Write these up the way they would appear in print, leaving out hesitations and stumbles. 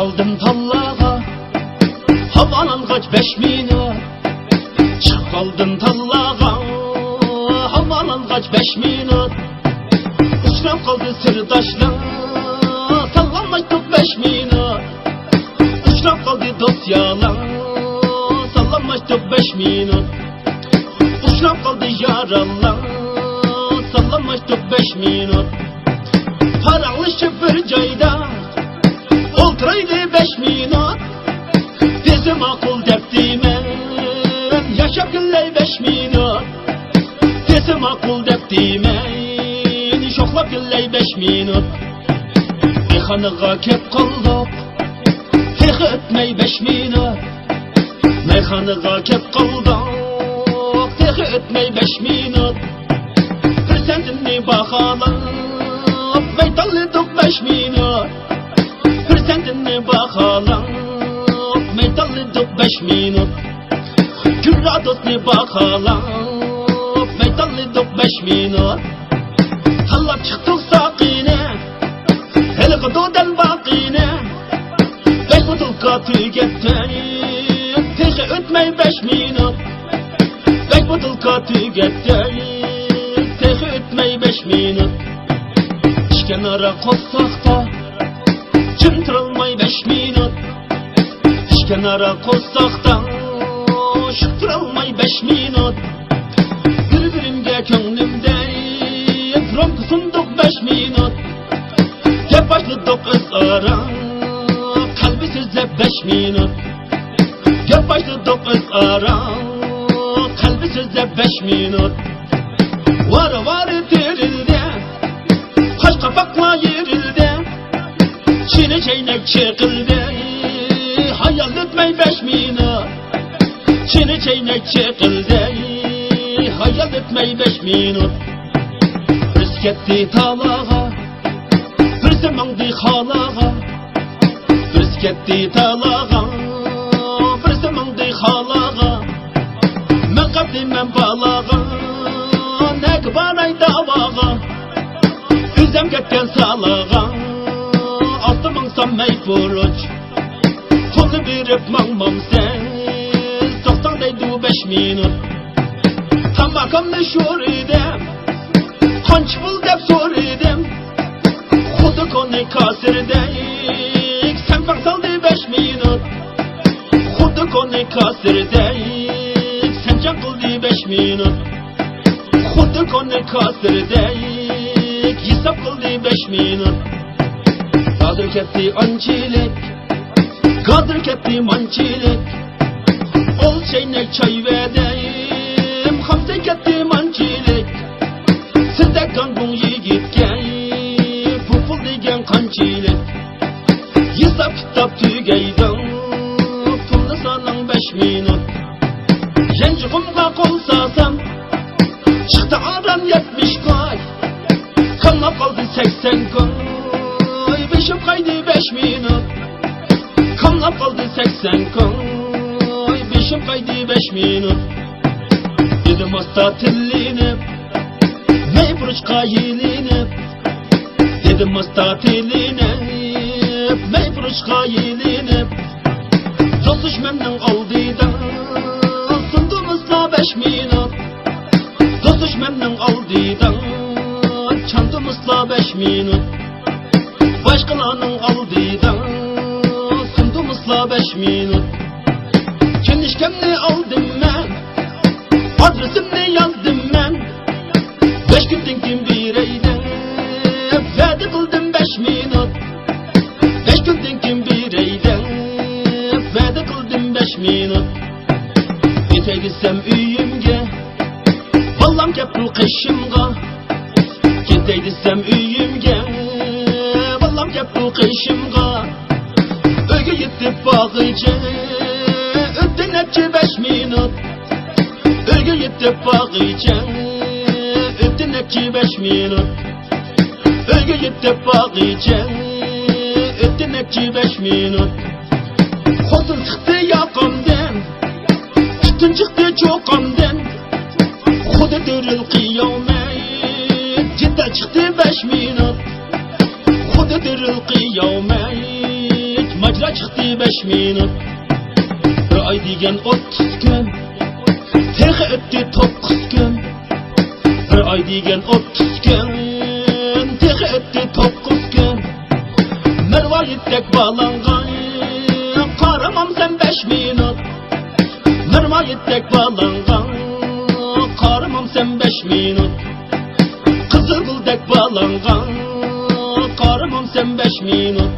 kaldım tallağa, havalangaç 5 minut. Çık kaldım tallağa, havalangaç 5 minut. Uçrap kaldı sırdaşlar, sallanmaydık 5 minut. Uçrap kaldı dosyalar, sallanmaydık 5 minut. Uçrap kaldı yaralar, sallanmaydık 5 minut. Paranlışı bir cayda olturaydı 5 minut. Bizi makul deptimen yaşap gülley 5 minut. Bizi makul deptimen şoklap gülley 5 minut. Meyxanaga kep kaldık, tek etmey 5 minut. Meyxanaga kep kaldık, tek etmey 5 minut. Bir sentini bakalım, meytallıdık 5 minut. Bir sentini bakalım, meytallıdık 5 minut. Gürradosni bakalım, meytallıdık 5 minut. Sallap çıktık sakine, hele gıdodan bakine. 5 butulka tügettin, teşe ötmey 5 minut. 5 butulka tügettin, teşe ötmey 5 minut. Kenara koysak da çımtırılmay 5 minut. Kenara koysak da şıktırılmay 5 minut. Birbirimge könglimde rom kusunduk 5 minut. Hep başladık ısara, kalbi sözle 5 minut. Hep başladık ısara, kalbi sözle 5 minut. Var var dirildi, kaş kapakla yerildi. Çiğne çeynek çekildi, hayal etmey 5 minut. Çiğne çeynek çekildi, hayal etmey 5 minut. Birisi gitti talağa, birisi mangdi halağa. Birisi gitti talağa, birisi mangdi halağa. Men kaptimem balağa, ne kıbanay davağa. Üzem ketken salağa, altı mangsam meyfuruç. Kolu birip mangmam sen, soktan deydu 5 minut. Tam makamda şur idim, hanç bul dep sor idim. Kudu konu kasırdayık, sen baksaldı 5 minut. Kudu konu kasırdayık, sen can kıldı 5 minut. Kudu konu kasırdayık, hesap kıldı 5 minut. Kadir ketti ançilik, kadir ketti mançilik. Ol çeynek çay verdim, hamse ketti mançilik. Sizde kangun yigitke, pupul degen kançilik. Hesap kitap tügeydim, pullu sanın 5 minut. Yencikimga kol sasam, çıktı aran 70 koy. Kanlap kaldı 80 koy, beşim kaydı 5 minut. Kanlap kaldı 80 koy, beşim kaydı 5 minut. Dedim hasta tillinip, meyburuçka yilinip. Dedim hasta tillinip, meyburuçka yilinip. Yol düşmemden aldıydan, sundumuzla 5 minut. Yol düşmemden aldıydan, çandımızla 5 minut. Başkalarının aldıydan, sundumuzla 5 minut. Kenişkemni aldım ben, adresimni yazdım ben. 5 günden kim bireyden, vədə kıldım 5 minut. 5 günden kim bireyden, vədə kıldım 5 minut. Gete gitsem üyümge, vallam kepru kışımga. Gete gitsem üyümge, vallam kepru kışımga. Öge yetip bağıcı, ötten hepçe 5 minut. Öge yetip bağıcı, ötten hepçe 5 minut. Öge yetip bağıcı, ötten hepçe 5 minut. Xotin çıktı yakamdan, tütün çıktı çokamdan. Xuda dörül kıyamet, cidden çıktı 5 minut. Xuda dörül kıyamet, macera çıktı 5 minut. Bir ay degen 30 gün, tehi öttü 9 gün. Bir ay degen 30 gün, tehi öttü 9 gün. Mervayettek bağlangan, qaramam sen 5 minut. Mervayettek bağlangan, qaramam sen 5 minut. Kızılgıldek bağlangan, qaramam sen 5 minut.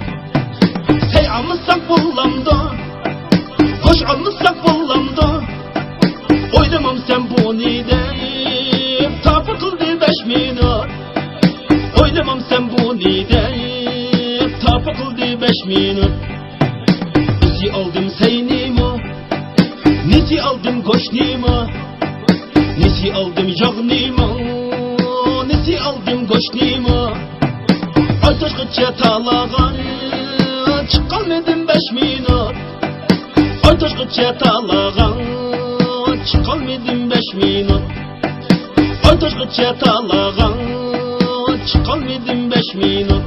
Hey almışsak bullamda, hoş almışsak bullamda. Oydamam sen bu nideyim, tapı kıldı 5 minut. Oydamam sen bu nideyim, tapı kıldı 5 minut. Nesi aldım seynimi, nesi aldım koşnimi, nesi aldım yağnimi, nesi aldım koşnimi. Aytaşqıça talağan, çıkalmadım 5 minut. Aytaşqıça talağan, çıkalmadım 5 minut. Aytaşqıça talağan, çıkalmadım 5 minut.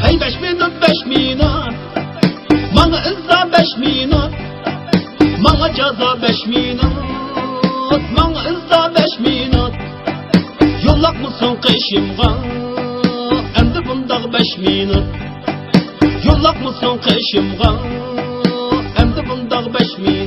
Hey 5 minut 5 minut, bana izza 5 minut. Bana ceza 5 minut, bana izza 5 minut. Yollak mısın kışımga, endi bundaq 5 minut. Yollak mısın kışımga, endi bundaq 5 minut.